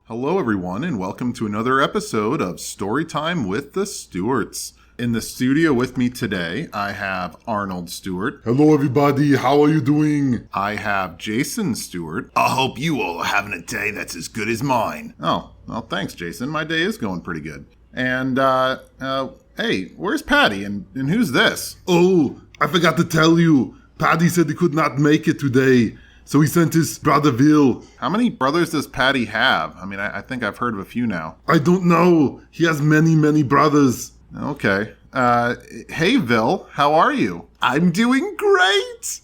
Hello, everyone, and welcome to another episode of Storytime with the Stewarts. In the studio with me today, I have Arnold Stewart. Hello, everybody. How are you doing? I have Jason Stewart. I hope you all are having a day that's as good as mine. Oh, well, thanks, Jason. My day is going pretty good. And, hey, where's Patty? And who's this? Oh, I forgot to tell you. Paddy said he could not make it today, so he sent his brother Bill. How many brothers does Patty have? I mean, I think I've heard of a few now. I don't know. He has many brothers. Okay. Hey, Vil, how are you? I'm doing great.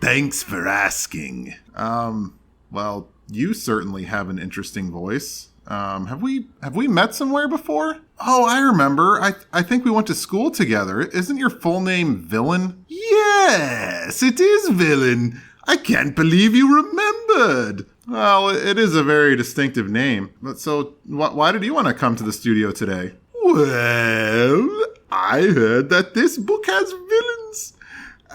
Thanks for asking. Well, you certainly have an interesting voice. Have we met somewhere before? Oh, I remember. I think we went to school together. Isn't your full name Villain? Yes, it is Villain. I can't believe you remembered. Well, it is a very distinctive name. But so, why did you want to come to the studio today? Well, I heard that this book has villains.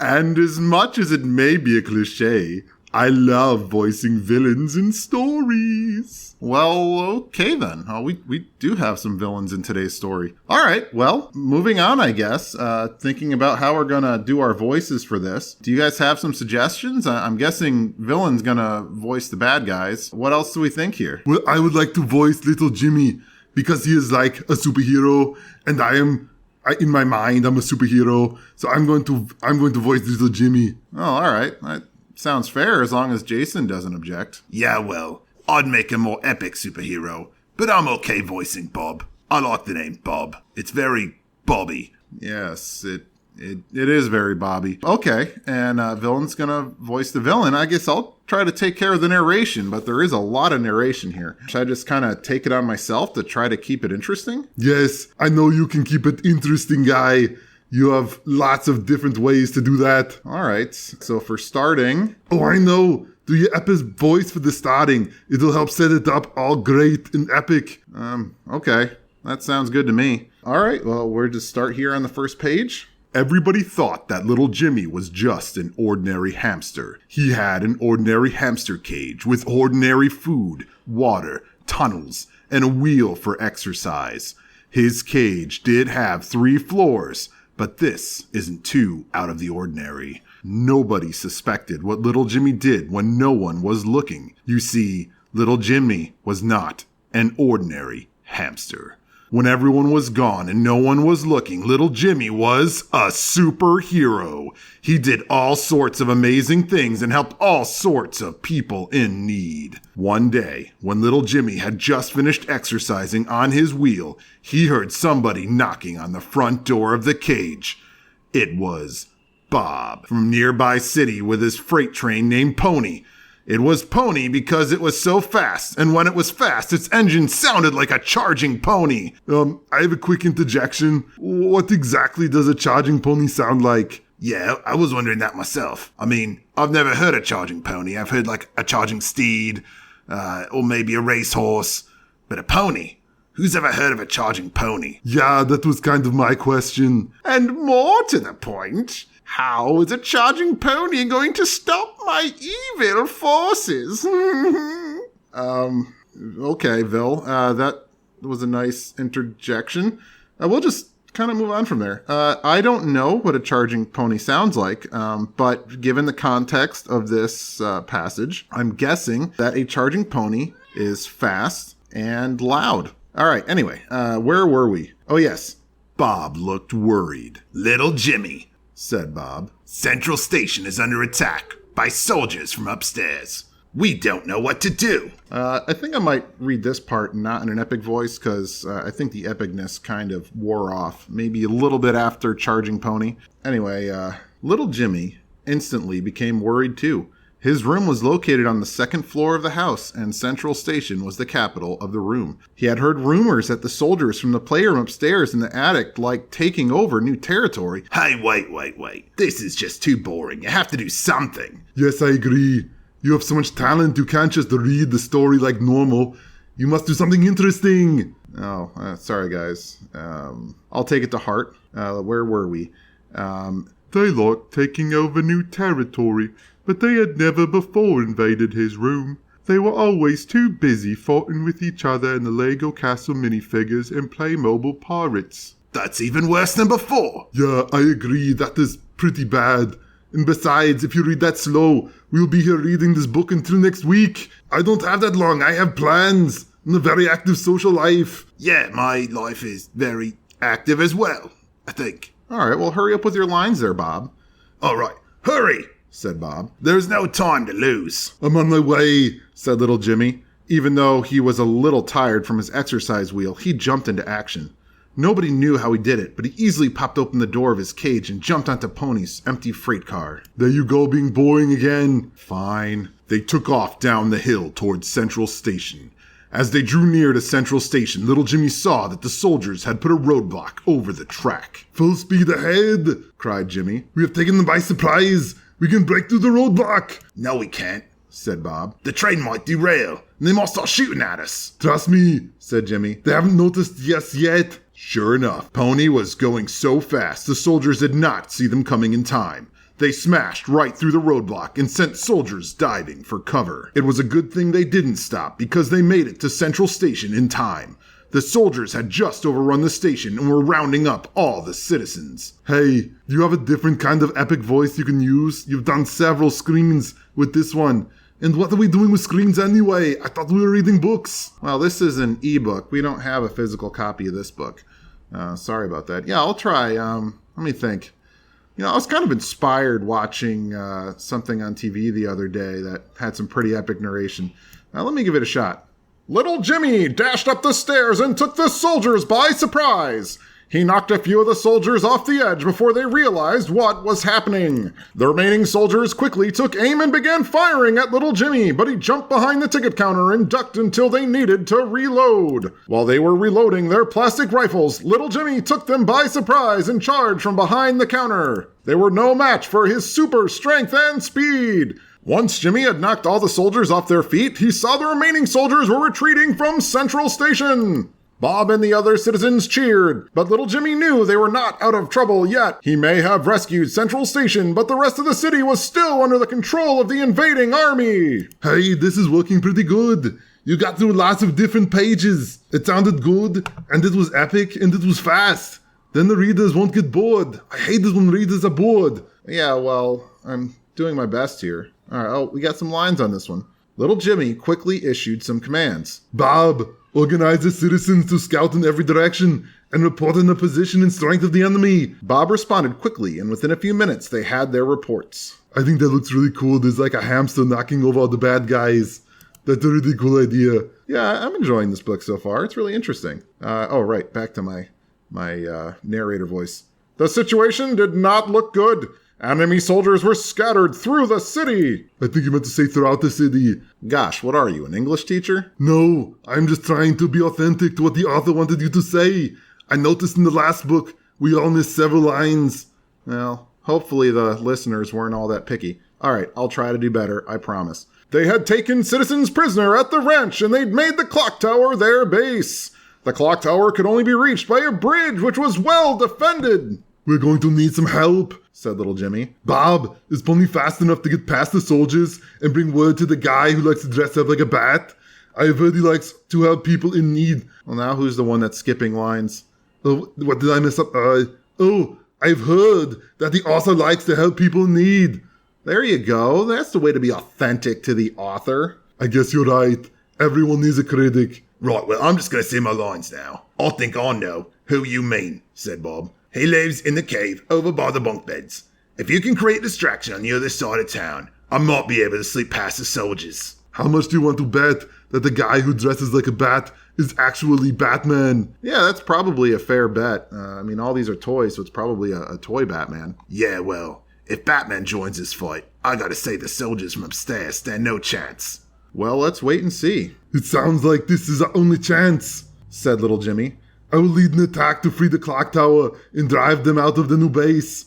And as much as it may be a cliche, I love voicing villains in stories. Well, okay then. We do have some villains in today's story. All right, well, moving on, I guess. Thinking about how we're going to do our voices for this. Do you guys have some suggestions? I'm guessing Villain's going to voice the bad guys. What else do we think here? Well, I would like to voice Little Jimmy because he is like a superhero, and in my mind, I'm a superhero. So I'm going to voice Little Jimmy. Oh, all right. That sounds fair as long as Jason doesn't object. Yeah, well, I'd make a more epic superhero, but I'm okay voicing Bob. I like the name Bob. It's very Bobby. Yes, it is very Bobby. Okay, and Villain's gonna voice the villain. I guess I'll try to take care of the narration, but there is a lot of narration here. Should I just kind of take it on myself to try to keep it interesting? Yes, I know you can keep it interesting, guy. You have lots of different ways to do that. All right, so for starting... Oh, I know. Do your epic voice for the starting. It'll help set it up all great and epic. Okay. That sounds good to me. All right, well, we'll just start here on the first page. Everybody thought that little Jimmy was just an ordinary hamster. He had an ordinary hamster cage with ordinary food, water, tunnels, and a wheel for exercise. His cage did have 3 floors, but this isn't too out of the ordinary. Nobody suspected what little Jimmy did when no one was looking. You see, little Jimmy was not an ordinary hamster. When everyone was gone and no one was looking, little Jimmy was a superhero. He did all sorts of amazing things and helped all sorts of people in need. One day, when little Jimmy had just finished exercising on his wheel, he heard somebody knocking on the front door of the cage. It was Bob from nearby city with his freight train named Pony. It was Pony because it was so fast, and when it was fast, its engine sounded like a charging pony. I have a quick interjection. What exactly does a charging pony sound like? Yeah, I was wondering that myself. I mean, I've never heard a charging pony. I've heard like a charging steed, or maybe a racehorse, but a pony? Who's ever heard of a charging pony? Yeah, that was kind of my question. And more to the point, how is a charging pony going to stop my evil forces? Okay, Vil. That was a nice interjection. We'll just kind of move on from there. I don't know what a charging pony sounds like, but given the context of this passage, I'm guessing that a charging pony is fast and loud. All right, anyway, where were we? Oh, yes. Bob looked worried. Little Jimmy, said Bob. Central Station is under attack by soldiers from upstairs. We don't know what to do. I think I might read this part not in an epic voice because I think the epicness kind of wore off. Maybe a little bit after Charging Pony. Anyway, little Jimmy instantly became worried too. His room was located on the 2nd floor of the house, and Central Station was the capital of the room. He had heard rumors that the soldiers from the playroom upstairs in the attic like taking over new territory. Hey, wait. This is just too boring. You have to do something. Yes, I agree. You have so much talent, you can't just read the story like normal. You must do something interesting. Oh, sorry guys. I'll take it to heart. Where were we? They like taking over new territory, but they had never before invaded his room. They were always too busy fighting with each other in the Lego Castle minifigures and Playmobil pirates. That's even worse than before. Yeah, I agree. That is pretty bad. And besides, if you read that slow, we'll be here reading this book until next week. I don't have that long. I have plans and a very active social life. Yeah, my life is very active as well, I think. All right, well, hurry up with your lines there, Bob. All right, hurry, said Bob. There's no time to lose. I'm on my way, said little Jimmy. Even though he was a little tired from his exercise wheel, he jumped into action. Nobody knew how he did it, but he easily popped open the door of his cage and jumped onto Pony's empty freight car. There you go, being boring again. Fine. They took off down the hill towards Central Station. As they drew near to Central Station, little Jimmy saw that the soldiers had put a roadblock over the track. Full speed ahead, cried Jimmy. We have taken them by surprise. We can break through the roadblock. No, we can't, said Bob. The train might derail, and they might start shooting at us. Trust me, said Jimmy. They haven't noticed us yet. Sure enough, Pony was going so fast the soldiers did not see them coming in time. They smashed right through the roadblock and sent soldiers diving for cover. It was a good thing they didn't stop because they made it to Central Station in time. The soldiers had just overrun the station and were rounding up all the citizens. Hey, do you have a different kind of epic voice you can use? You've done several screens with this one. And what are we doing with screens anyway? I thought we were reading books. Well, this is an ebook. We don't have a physical copy of this book. Sorry about that. Yeah, I'll try. Let me think. I was kind of inspired watching something on TV the other day that had some pretty epic narration. Let me give it a shot. Little Jimmy dashed up the stairs and took the soldiers by surprise. He knocked a few of the soldiers off the edge before they realized what was happening. The remaining soldiers quickly took aim and began firing at little Jimmy, but he jumped behind the ticket counter and ducked until they needed to reload. While they were reloading their plastic rifles, little Jimmy took them by surprise and charged from behind the counter. They were no match for his super strength and speed. Once Jimmy had knocked all the soldiers off their feet, he saw the remaining soldiers were retreating from Central Station. Bob and the other citizens cheered, but little Jimmy knew they were not out of trouble yet. He may have rescued Central Station, but the rest of the city was still under the control of the invading army. Hey, this is working pretty good. You got through lots of different pages. It sounded good, and it was epic, and it was fast. Then the readers won't get bored. I hate it when readers are bored. Yeah, well, I'm doing my best here. All right, we got some lines on this one. Little Jimmy quickly issued some commands. Bob, organize the citizens to scout in every direction and report on the position and strength of the enemy. Bob responded quickly, and within a few minutes, they had their reports. I think that looks really cool. There's like a hamster knocking over all the bad guys. That's a really cool idea. Yeah, I'm enjoying this book so far. It's really interesting. Right, back to my narrator voice. The situation did not look good. Enemy soldiers were scattered through the city. I think you meant to say throughout the city. Gosh, what are you, an English teacher? No, I'm just trying to be authentic to what the author wanted you to say. I noticed in the last book, we all missed several lines. Well, hopefully the listeners weren't all that picky. All right, I'll try to do better, I promise. They had taken citizens prisoner at the ranch, and they'd made the clock tower their base. The clock tower could only be reached by a bridge, which was well defended. We're going to need some help, said little Jimmy. Bob, is Pony fast enough to get past the soldiers and bring word to the guy who likes to dress up like a bat? I have heard he likes to help people in need. Well, now who's the one that's skipping lines? Oh, what did I mess up? I've heard that the author likes to help people in need. There you go. That's the way to be authentic to the author. I guess you're right. Everyone needs a critic. Right, well, I'm just going to say my lines now. I think I know who you mean, said Bob. He lives in the cave over by the bunk beds. If you can create a distraction on the other side of town, I might be able to sleep past the soldiers. How much do you want to bet that the guy who dresses like a bat is actually Batman? Yeah, that's probably a fair bet. All these are toys, so it's probably a toy Batman. Yeah, well, if Batman joins this fight, I gotta say the soldiers from upstairs stand no chance. Well, let's wait and see. It sounds like this is our only chance, said little Jimmy. I will lead an attack to free the clock tower and drive them out of the new base.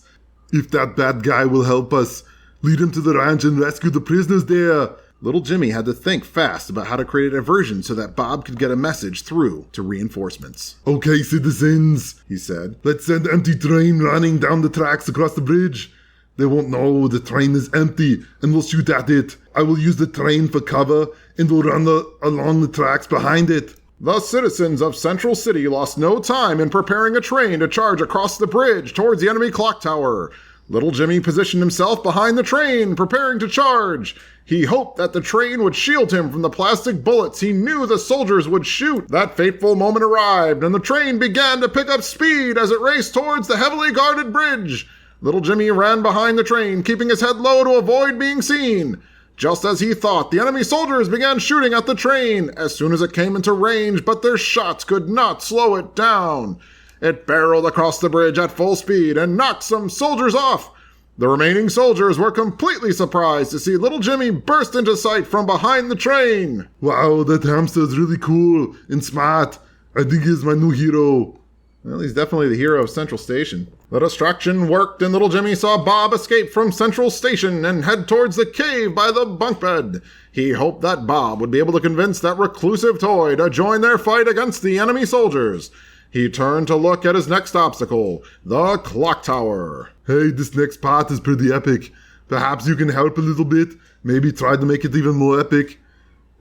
If that bad guy will help us, lead him to the ranch and rescue the prisoners there. Little Jimmy had to think fast about how to create a diversion so that Bob could get a message through to reinforcements. Okay, citizens, he said. Let's send an empty train running down the tracks across the bridge. They won't know the train is empty and will shoot at it. I will use the train for cover and will run along the tracks behind it. The citizens of Central City lost no time in preparing a train to charge across the bridge towards the enemy clock tower. Little Jimmy positioned himself behind the train, preparing to charge. He hoped that the train would shield him from the plastic bullets he knew the soldiers would shoot. That fateful moment arrived, and the train began to pick up speed as it raced towards the heavily guarded bridge. Little Jimmy ran behind the train, keeping his head low to avoid being seen. Just as he thought, the enemy soldiers began shooting at the train as soon as it came into range, but their shots could not slow it down. It barreled across the bridge at full speed and knocked some soldiers off. The remaining soldiers were completely surprised to see Little Jimmy burst into sight from behind the train. Wow, that hamster is really cool and smart. I think he's my new hero. Well, he's definitely the hero of Central Station. The distraction worked, and Little Jimmy saw Bob escape from Central Station and head towards the cave by the bunk bed. He hoped that Bob would be able to convince that reclusive toy to join their fight against the enemy soldiers. He turned to look at his next obstacle, the clock tower. Hey, this next part is pretty epic. Perhaps you can help a little bit? Maybe try to make it even more epic?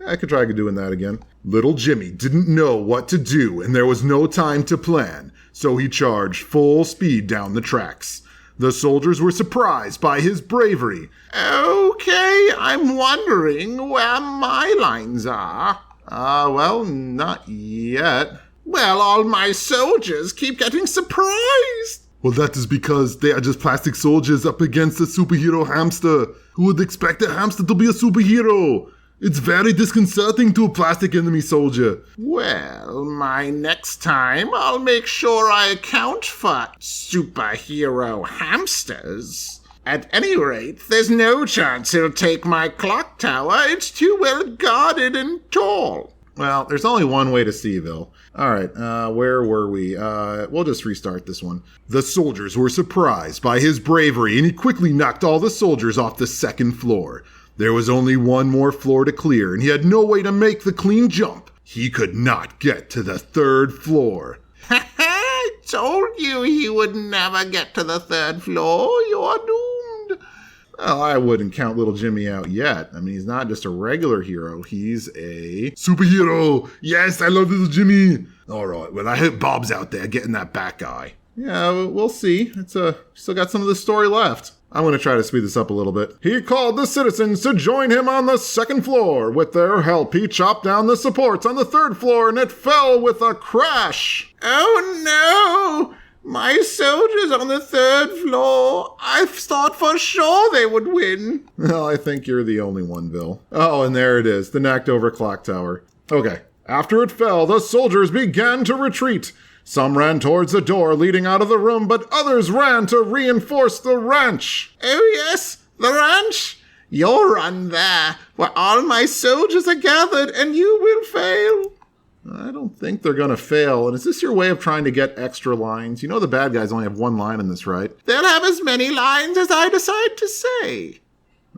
I could try doing that again. Little Jimmy didn't know what to do, and there was no time to plan, so he charged full speed down the tracks. The soldiers were surprised by his bravery. Okay, I'm wondering where my lines are. Well, not yet. Well, all my soldiers keep getting surprised. Well, that is because they are just plastic soldiers up against a superhero hamster. Who would expect a hamster to be a superhero? It's very disconcerting to a plastic enemy soldier. Well, my next time I'll make sure I account for superhero hamsters. At any rate, there's no chance he'll take my clock tower. It's too well guarded and tall. Well, there's only one way to Seaville. All right, where were we? We'll just restart this one. The soldiers were surprised by his bravery, and he quickly knocked all the soldiers off the second floor. There was only one more floor to clear, and he had no way to make the clean jump. He could not get to the third floor. I told you he would never get to the third floor. You're doomed. Well, I wouldn't count Little Jimmy out yet. I mean, he's not just a regular hero. He's a superhero. Yes, I love Little Jimmy. All right, well, I hope Bob's out there getting that bat guy. Yeah, we'll see. It's still got some of the story left. I'm going to try to speed this up a little bit. He called the citizens to join him on the second floor. With their help, he chopped down the supports on the third floor, and it fell with a crash. Oh, no! My soldiers on the third floor. I thought for sure they would win. Well, I think you're the only one, Bill. Oh, and there it is, the knocked-over clock tower. Okay. After it fell, the soldiers began to retreat. Some ran towards the door leading out of the room, but others ran to reinforce the ranch. Oh yes, the ranch. You'll run there, where all my soldiers are gathered, and you will fail. I don't think they're going to fail. And is this your way of trying to get extra lines? You know the bad guys only have one line in this, right? They'll have as many lines as I decide to say.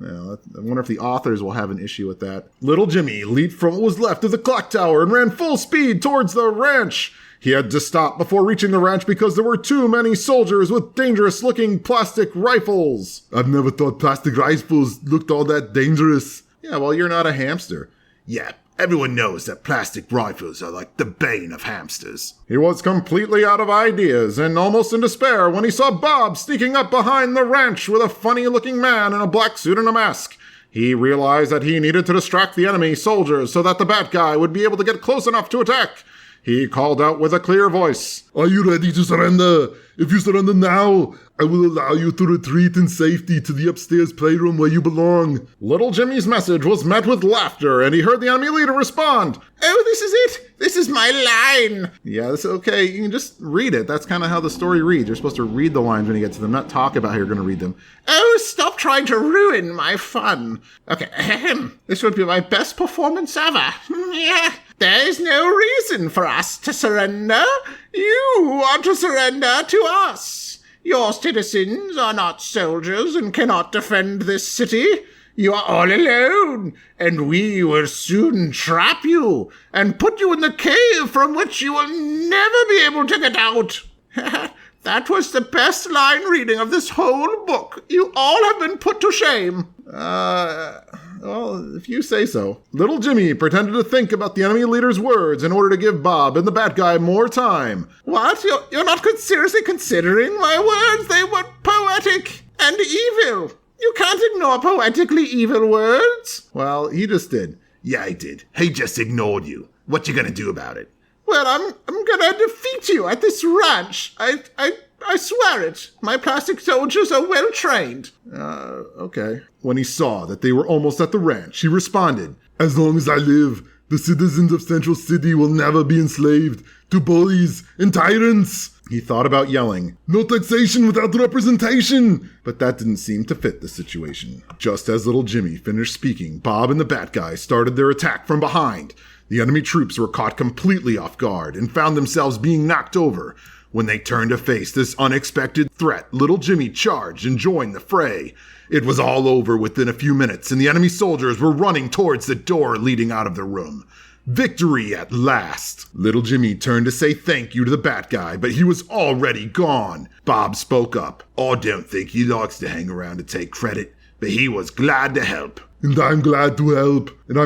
Well, I wonder if the authors will have an issue with that. Little Jimmy leaped from what was left of the clock tower and ran full speed towards the ranch. He had to stop before reaching the ranch because there were too many soldiers with dangerous-looking plastic rifles. I've never thought plastic rifles looked all that dangerous. Yeah, well, you're not a hamster. Yeah, everyone knows that plastic rifles are like the bane of hamsters. He was completely out of ideas and almost in despair when he saw Bob sneaking up behind the ranch with a funny-looking man in a black suit and a mask. He realized that he needed to distract the enemy soldiers so that the bat guy would be able to get close enough to attack. He called out with a clear voice. Are you ready to surrender? If you surrender now, I will allow you to retreat in safety to the upstairs playroom where you belong. Little Jimmy's message was met with laughter, and he heard the enemy leader respond. Oh, this is it. This is my line. Yeah, that's okay. You can just read it. That's kind of how the story reads. You're supposed to read the lines when you get to them, not talk about how you're going to read them. Oh, stop trying to ruin my fun. Okay, this would be my best performance ever. Yeah. There is no reason for us to surrender. You are to surrender to us. Your citizens are not soldiers and cannot defend this city. You are all alone, and we will soon trap you and put you in the cave from which you will never be able to get out. That was the best line reading of this whole book. You all have been put to shame. Well, if you say so. Little Jimmy pretended to think about the enemy leader's words in order to give Bob and the Bat Guy more time. What? You're not seriously considering my words? They were poetic and evil. You can't ignore poetically evil words. Well, he just did. Yeah, I did. He just ignored you. What you gonna do about it? Well, I'm gonna defeat you at this ranch. I swear it. My plastic soldiers are well trained. Okay. When he saw that they were almost at the ranch, he responded, As long as I live, the citizens of Central City will never be enslaved to bullies and tyrants. He thought about yelling, No taxation without representation. but that didn't seem to fit the situation. Just as little Jimmy finished speaking, Bob and the Bat Guy started their attack from behind. The enemy troops were caught completely off guard and found themselves being knocked over. When they turned to face this unexpected threat, little Jimmy charged and joined the fray. It was all over within a few minutes, and the enemy soldiers were running towards the door leading out of the room. Victory at last! Little Jimmy turned to say thank you to the Bat Guy, but he was already gone. Bob spoke up. I don't think he likes to hang around to take credit, but he was glad to help. And I'm glad to help. And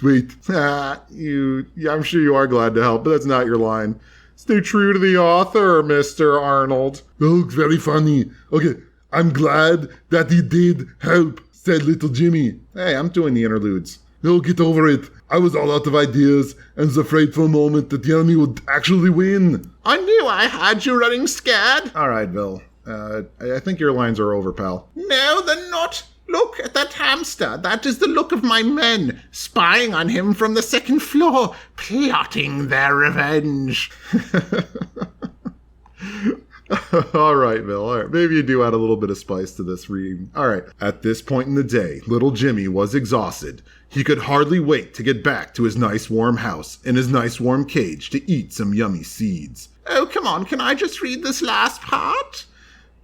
wait. I'm sure you are glad to help, but that's not your line. Stay true to the author, Mr. Arnold. Oh, very funny. Okay, I'm glad that he did help, said little Jimmy. Hey, I'm doing the interludes. No, get over it. I was all out of ideas and was afraid for a moment that the enemy would actually win. I knew I had you running scared. All right, Bill. I think your lines are over, pal. No, they're not. Look at that hamster. That is the look of my men, spying on him from the second floor, plotting their revenge. All right, Bill. All right. Maybe you do add a little bit of spice to this reading. All right. At this point in the day, little Jimmy was exhausted. He could hardly wait to get back to his nice warm house in his nice warm cage to eat some yummy seeds. Oh, come on. Can I just read this last part?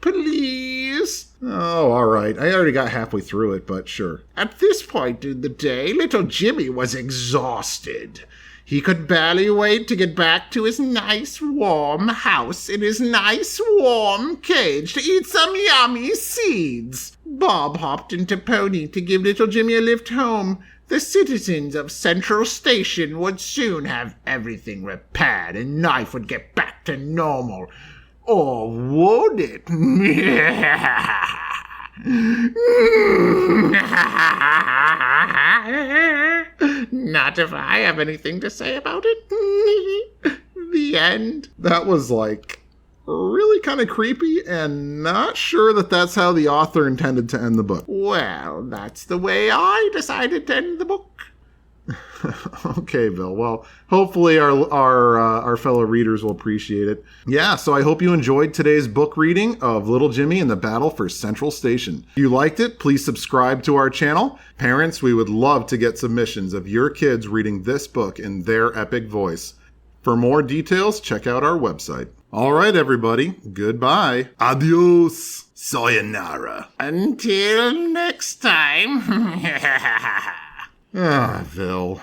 Please? Oh, all right. I already got halfway through it, but sure. At this point in the day, little Jimmy was exhausted. He could barely wait to get back to his nice warm house in his nice warm cage to eat some yummy seeds. Bob hopped into Pony to give little Jimmy a lift home. The citizens of Central Station would soon have everything repaired and life would get back to normal. Or would it? Not if I have anything to say about it. The end. That was really kind of creepy and not sure that that's how the author intended to end the book. Well, that's the way I decided to end the book. Okay, Bill. Well, hopefully our fellow readers will appreciate it. Yeah, so I hope you enjoyed today's book reading of Little Jimmy and the Battle for Central Station. If you liked it, please subscribe to our channel. Parents, we would love to get submissions of your kids reading this book in their epic voice. For more details, check out our website. All right, everybody. Goodbye. Adios. Sayonara. Until next time. Bill.